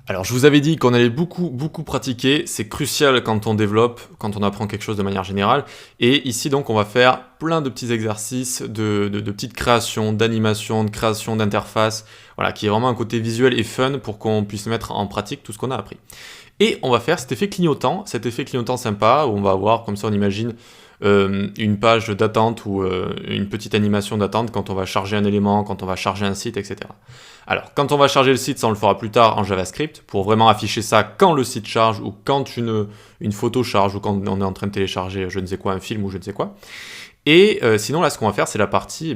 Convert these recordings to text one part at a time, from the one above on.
Alors, je vous avais dit qu'on allait beaucoup pratiquer. C'est crucial quand on développe, quand on apprend quelque chose de manière générale. Et ici, donc, on va faire plein de petits exercices de petites créations, d'animations, de création d'interfaces. Voilà, qui est vraiment un côté visuel et fun pour qu'on puisse mettre en pratique tout ce qu'on a appris. Et on va faire cet effet clignotant sympa, où on va avoir, comme ça, on imagine, une page d'attente ou une petite animation d'attente quand on va charger un élément, quand on va charger un site, etc. Alors, quand on va charger le site, ça on le fera plus tard en JavaScript, pour vraiment afficher ça quand le site charge, ou quand une photo charge, ou quand on est en train de télécharger je ne sais quoi, un film ou je ne sais quoi. Et sinon, là, ce qu'on va faire, c'est la partie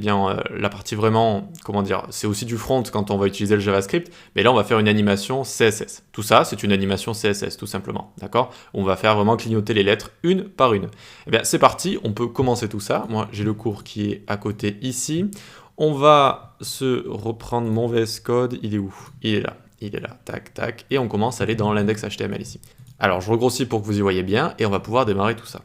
vraiment, comment dire, c'est aussi du front quand on va utiliser le JavaScript, mais là, on va faire une animation CSS. Tout ça, c'est une animation CSS, tout simplement, d'accord? On va faire vraiment clignoter les lettres une par une. Eh bien, c'est parti, on peut commencer tout ça. Moi, j'ai le cours qui est à côté ici. On va se reprendre mon VS Code. Il est où? Il est là, tac, tac. Et on commence à aller dans l'index HTML ici. Alors, je regrossis pour que vous y voyez bien, et on va pouvoir démarrer tout ça.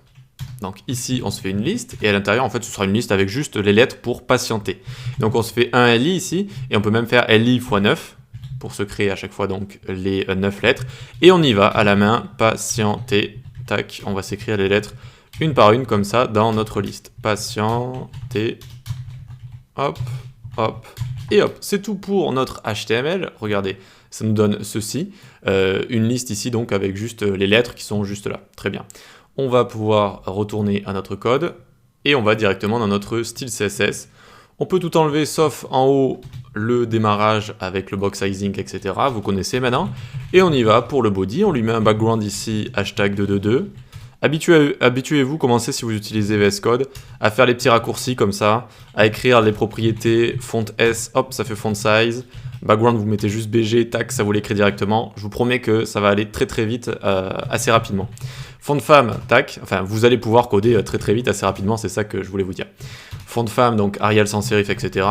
Donc ici, on se fait une liste, et à l'intérieur, en fait, ce sera une liste avec juste les lettres pour patienter. Donc on se fait un LI ici, et on peut même faire LI x 9, pour se créer à chaque fois donc les 9 lettres. Et on y va à la main, patienter, tac, on va s'écrire les lettres une par une, comme ça, dans notre liste. Patienter, hop, hop, et hop. C'est tout pour notre HTML, regardez, ça nous donne ceci, une liste ici, donc avec juste les lettres qui sont juste là, très bien. On va pouvoir retourner à notre code et on va directement dans notre style CSS. On peut tout enlever sauf en haut le démarrage avec le box sizing, etc. Vous connaissez maintenant. Et on y va pour le body. On lui met un background ici, hashtag 222. Habituez-vous, commencez si vous utilisez VS Code, à faire les petits raccourcis comme ça, à écrire les propriétés, font S, hop, ça fait font size. Background, vous mettez juste BG, tac, ça vous l'écrit directement. Je vous promets que ça va aller très vite, assez rapidement. Fond de femme, tac, enfin vous allez pouvoir coder très vite, assez rapidement, c'est ça que je voulais vous dire. Fond de femme, donc Arial sans serif, etc.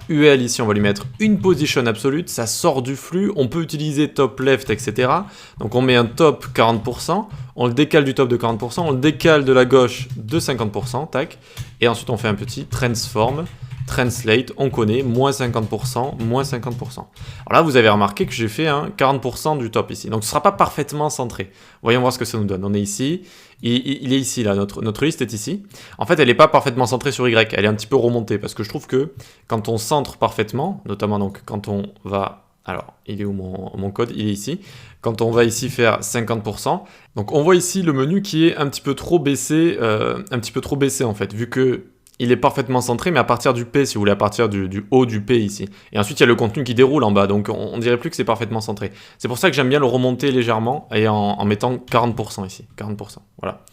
UL ici, on va lui mettre une position absolute, ça sort du flux, on peut utiliser top left, etc. Donc on met un top 40%, on le décale du top de 40%, on le décale de la gauche de 50%, tac, et ensuite on fait un petit transform, translate, on connaît, moins 50%, moins 50%. Alors là, vous avez remarqué que j'ai fait un 40% du top ici. Donc ce ne sera pas parfaitement centré. Voyons voir ce que ça nous donne. On est ici, il est ici, là, notre liste est ici. En fait, elle n'est pas parfaitement centrée sur Y, elle est un petit peu remontée, parce que je trouve que quand on centre parfaitement, notamment donc quand on va... Alors, il est où mon code? Il est ici. Quand on va ici faire 50%, donc on voit ici le menu qui est un petit peu trop baissé, en fait, vu que il est parfaitement centré, mais à partir du P, si vous voulez, à partir du haut du P ici. Et ensuite, il y a le contenu qui déroule en bas, donc on dirait plus que c'est parfaitement centré. C'est pour ça que j'aime bien le remonter légèrement, et en mettant 40% ici, 40%, voilà.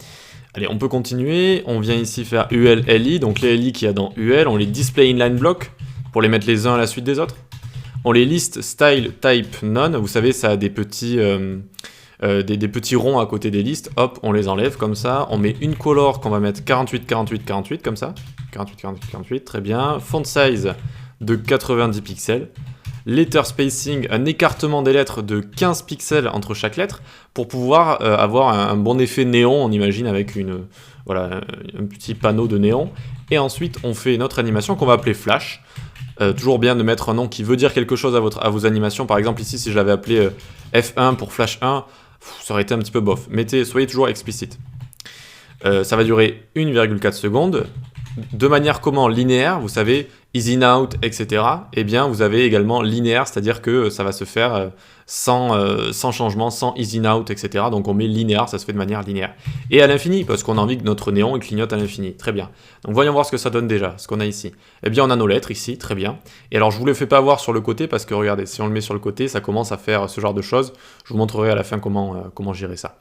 Allez, on peut continuer, on vient ici faire UL, LI, donc les LI qu'il y a dans UL, on les display inline block, pour les mettre les uns à la suite des autres. On les liste style type none, vous savez, ça a des petits... des petits ronds à côté des listes, hop, on les enlève comme ça, on met une color qu'on va mettre 48, 48, 48, comme ça, 48, 48, 48, très bien, font size de 90 pixels, letter spacing, un écartement des lettres de 15 pixels entre chaque lettre, pour pouvoir avoir un bon effet néon, on imagine, avec voilà, un petit panneau de néon, et ensuite on fait notre animation qu'on va appeler flash. Toujours bien de mettre un nom qui veut dire quelque chose à vos animations, par exemple ici si je l'avais appelé F1 pour flash 1, ça aurait été un petit peu bof. Soyez toujours explicite. Ça va durer 1,4 secondes. De manière comment? Linéaire, vous savez, easy in out, etc. Eh bien, vous avez également linéaire, c'est-à-dire que ça va se faire sans changement, sans easy in out, etc. Donc on met linéaire, ça se fait de manière linéaire. Et à l'infini, parce qu'on a envie que notre néon il clignote à l'infini. Très bien. Donc voyons voir ce que ça donne déjà, ce qu'on a ici. Eh bien, on a nos lettres ici, très bien. Et alors, je vous le fais pas voir sur le côté, parce que regardez, si on le met sur le côté, ça commence à faire ce genre de choses. Je vous montrerai à la fin comment gérer ça.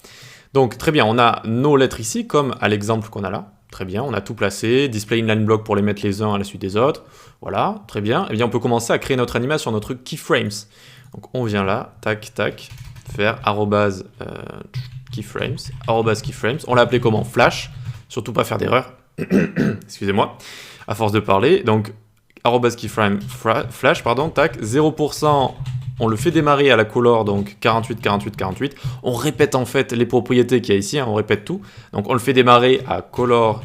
Donc, très bien, on a nos lettres ici, comme à l'exemple qu'on a là. Très bien, on a tout placé, display inline block pour les mettre les uns à la suite des autres. Voilà, très bien. Et bien, on peut commencer à créer notre animation, notre keyframes. Donc, on vient là, tac, tac, faire arrobase keyframes. On l'a appelé comment? Flash. Surtout pas faire d'erreur. Excusez-moi, à force de parler. Donc, arrobase keyframe flash, pardon, tac, 0%. On le fait démarrer à la color, donc 48, 48, 48. On répète en fait les propriétés qu'il y a ici, hein, on répète tout. Donc on le fait démarrer à color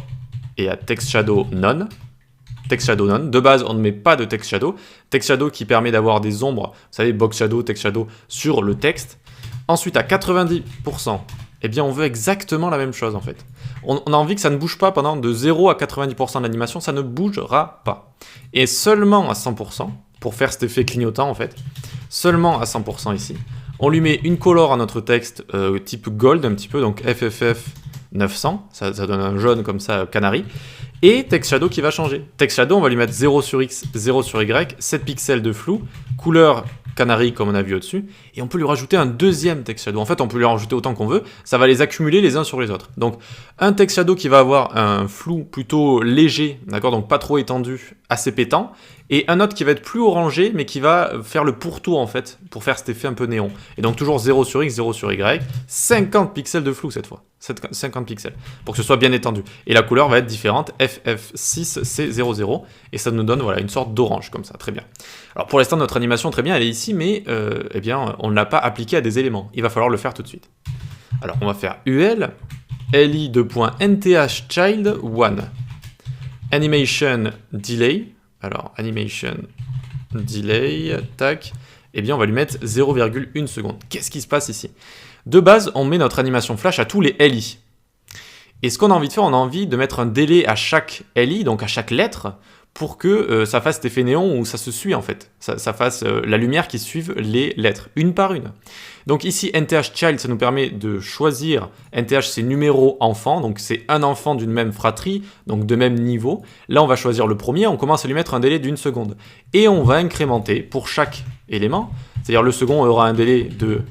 et à text shadow none. Text shadow none. De base, on ne met pas de text shadow. Text shadow qui permet d'avoir des ombres, vous savez, box shadow, text shadow, sur le texte. Ensuite, à 90%, eh bien, on veut exactement la même chose, en fait. On a envie que ça ne bouge pas pendant de 0 à 90% de l'animation, ça ne bougera pas. Et seulement à 100%, pour faire cet effet clignotant, en fait, seulement à 100% ici, on lui met une color à notre texte type gold, un petit peu, donc FFF 900, ça donne un jaune comme ça, canari, et text shadow qui va changer. Text shadow, on va lui mettre 0 sur X, 0 sur Y, 7 pixels de flou, couleur canari comme on a vu au-dessus, et on peut lui rajouter un deuxième text shadow. En fait, on peut lui en rajouter autant qu'on veut, ça va les accumuler les uns sur les autres. Donc, un text shadow qui va avoir un flou plutôt léger, d'accord, donc pas trop étendu, assez pétant, et un autre qui va être plus orangé, mais qui va faire le pourtour, en fait, pour faire cet effet un peu néon. Et donc, toujours 0 sur X, 0 sur Y, 50 pixels de flou cette fois, 50 pixels, pour que ce soit bien étendu. Et la couleur va être différente, FF6C00, et ça nous donne voilà, une sorte d'orange, comme ça, très bien. Alors, pour l'instant, notre animation, très bien, elle est ici, mais eh bien, on ne l'a pas appliquée à des éléments. Il va falloir le faire tout de suite. Alors, on va faire UL, li2.nthchild1, animation delay. Alors, animation delay, tac. Eh bien, on va lui mettre 0,1 seconde. Qu'est-ce qui se passe ici? De base, on met notre animation flash à tous les LI. Et ce qu'on a envie de faire, on a envie de mettre un délai à chaque LI, donc à chaque lettre, pour que ça fasse cet effet néon où ça se suit en fait. Ça fasse la lumière qui suive les lettres, une par une. Donc ici, nthchild, ça nous permet de choisir, nth c'est numéro enfant, donc c'est un enfant d'une même fratrie, donc de même niveau. Là, on va choisir le premier, on commence à lui mettre un délai d'1 seconde. Et on va incrémenter pour chaque élément, c'est-à-dire le second aura un délai de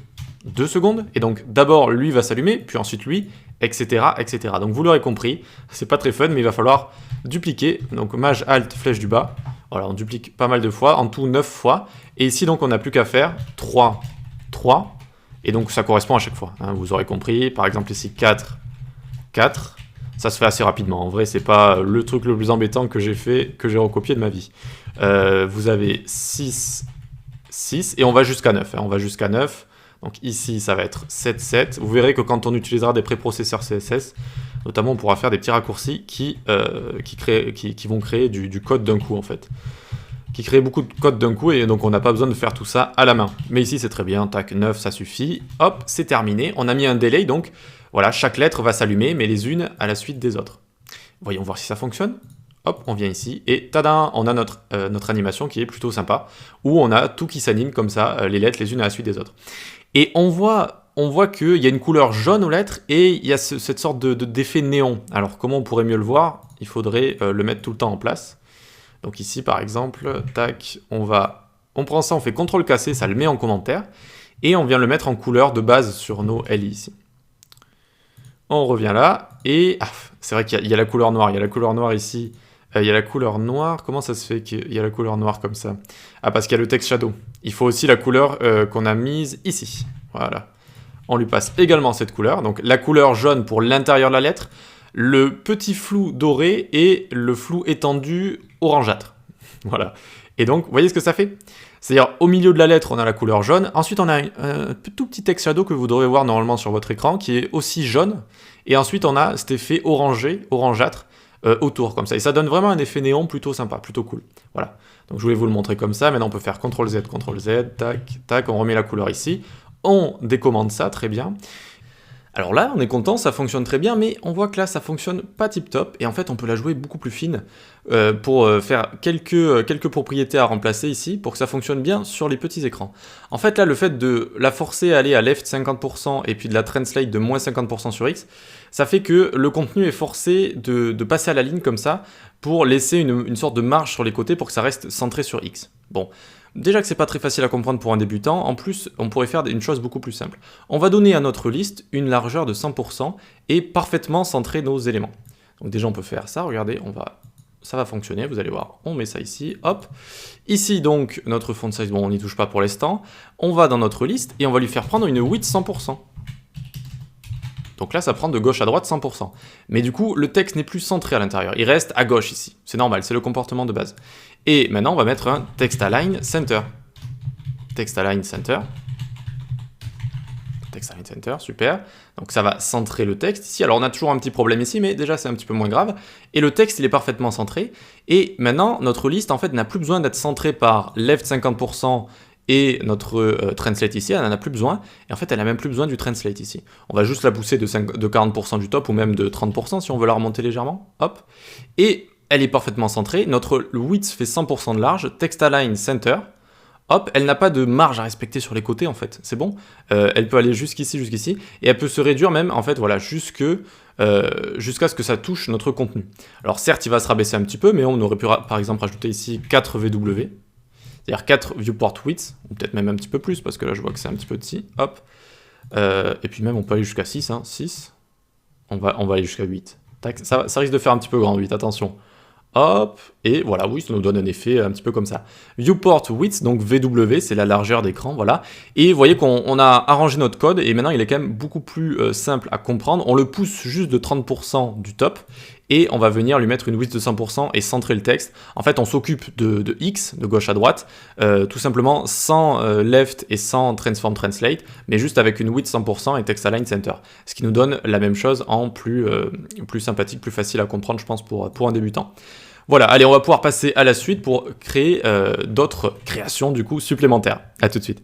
2 secondes, et donc d'abord lui va s'allumer, puis ensuite lui, etc., etc. Donc vous l'aurez compris, c'est pas très fun, mais il va falloir dupliquer, donc Maj Alt flèche du bas, voilà, on duplique pas mal de fois, en tout 9 fois, et ici donc on n'a plus qu'à faire 3, 3, et donc ça correspond à chaque fois, hein, vous aurez compris, par exemple ici 4, 4, ça se fait assez rapidement, en vrai c'est pas le truc le plus embêtant que j'ai fait, que j'ai recopié de ma vie. Vous avez 6, 6, et on va jusqu'à 9, hein, on va jusqu'à 9, donc ici, ça va être 7, 7. Vous verrez que quand on utilisera des préprocesseurs CSS, notamment, on pourra faire des petits raccourcis qui vont créer du code d'un coup, en fait. Qui créent beaucoup de code d'un coup, et donc on n'a pas besoin de faire tout ça à la main. Mais ici, c'est très bien. Tac, 9, ça suffit. Hop, c'est terminé. On a mis un delay, donc voilà, chaque lettre va s'allumer, mais les unes à la suite des autres. Voyons voir si ça fonctionne. Hop, on vient ici, et tada, on a notre animation qui est plutôt sympa, où on a tout qui s'anime comme ça, les lettres les unes à la suite des autres. Et on voit qu'il y a une couleur jaune aux lettres et il y a cette sorte d'effet néon. Alors comment on pourrait mieux le voir? Il faudrait le mettre tout le temps en place. Donc ici par exemple, tac, on prend ça, on fait CTRL-C, ça le met en commentaire, et on vient le mettre en couleur de base sur nos LI ici. On revient là, et c'est vrai qu'il y a la couleur noire, il y a la couleur noire ici. Il y a la couleur noire, comment ça se fait qu'il y a la couleur noire comme ça? Ah, parce qu'il y a le text shadow. Il faut aussi la couleur qu'on a mise ici. Voilà. On lui passe également cette couleur. Donc la couleur jaune pour l'intérieur de la lettre, le petit flou doré et le flou étendu orangeâtre. Voilà. Et donc, vous voyez ce que ça fait? C'est-à-dire, au milieu de la lettre, on a la couleur jaune. Ensuite, on a un tout petit text shadow que vous devrez voir normalement sur votre écran, qui est aussi jaune. Et ensuite, on a cet effet orangé, orangeâtre, autour comme ça, et ça donne vraiment un effet néon plutôt sympa, plutôt cool. Voilà, donc je voulais vous le montrer comme ça. Maintenant on peut faire CTRL-Z, tac, tac, on remet la couleur ici, on décommande ça, très bien. Alors là, on est content, ça fonctionne très bien, mais on voit que là, ça fonctionne pas tip-top, et en fait, on peut la jouer beaucoup plus fine pour faire quelques propriétés à remplacer ici, pour que ça fonctionne bien sur les petits écrans. En fait, là, le fait de la forcer à aller à left 50%, et puis de la translate de moins 50% sur X, ça fait que le contenu est forcé de passer à la ligne comme ça, pour laisser une sorte de marge sur les côtés, pour que ça reste centré sur X. Bon. Déjà que c'est pas très facile à comprendre pour un débutant, en plus, on pourrait faire une chose beaucoup plus simple. On va donner à notre liste une largeur de 100% et parfaitement centrer nos éléments. Donc déjà, on peut faire ça, regardez, ça va fonctionner, vous allez voir. On met ça ici, hop. Ici, donc, notre font size, bon, on n'y touche pas pour l'instant. On va dans notre liste et on va lui faire prendre une width 100%. Donc là, ça prend de gauche à droite 100%. Mais du coup, le texte n'est plus centré à l'intérieur. Il reste à gauche ici. C'est normal, c'est le comportement de base. Et maintenant, on va mettre un text align center. Text align center. Text align center, super. Donc ça va centrer le texte ici. Alors on a toujours un petit problème ici, mais déjà c'est un petit peu moins grave. Et le texte, il est parfaitement centré. Et maintenant, notre liste, en fait, n'a plus besoin d'être centrée par left 50% et notre translate ici, elle n'en a plus besoin, et en fait elle n'a même plus besoin du translate ici. On va juste la pousser de 40% du top, ou même de 30% si on veut la remonter légèrement, hop, et elle est parfaitement centrée, notre width fait 100% de large, text align center, hop, elle n'a pas de marge à respecter sur les côtés en fait, c'est bon. Elle peut aller jusqu'ici, et elle peut se réduire même en fait, voilà, jusqu'à ce que ça touche notre contenu. Alors certes, il va se rabaisser un petit peu, mais on aurait pu par exemple rajouter ici 4 VW, c'est-à-dire 4 viewport width, ou peut-être même un petit peu plus, parce que là je vois que c'est un petit peu petit, hop. Et puis même on peut aller jusqu'à 6, hein, 6, on va aller jusqu'à 8. Tac, ça risque de faire un petit peu grand, 8, attention. Hop, et voilà, oui, ça nous donne un effet un petit peu comme ça. Viewport width, donc VW, c'est la largeur d'écran, voilà. Et vous voyez qu'on a arrangé notre code, et maintenant il est quand même beaucoup plus simple à comprendre. On le pousse juste de 30% du top, et on va venir lui mettre une width de 100% et centrer le texte. En fait, on s'occupe de X, de gauche à droite, tout simplement sans left et sans transform translate, mais juste avec une width 100% et text align center. Ce qui nous donne la même chose en plus sympathique, plus facile à comprendre, je pense, pour un débutant. Voilà, allez, on va pouvoir passer à la suite pour créer d'autres créations du coup supplémentaires. À tout de suite.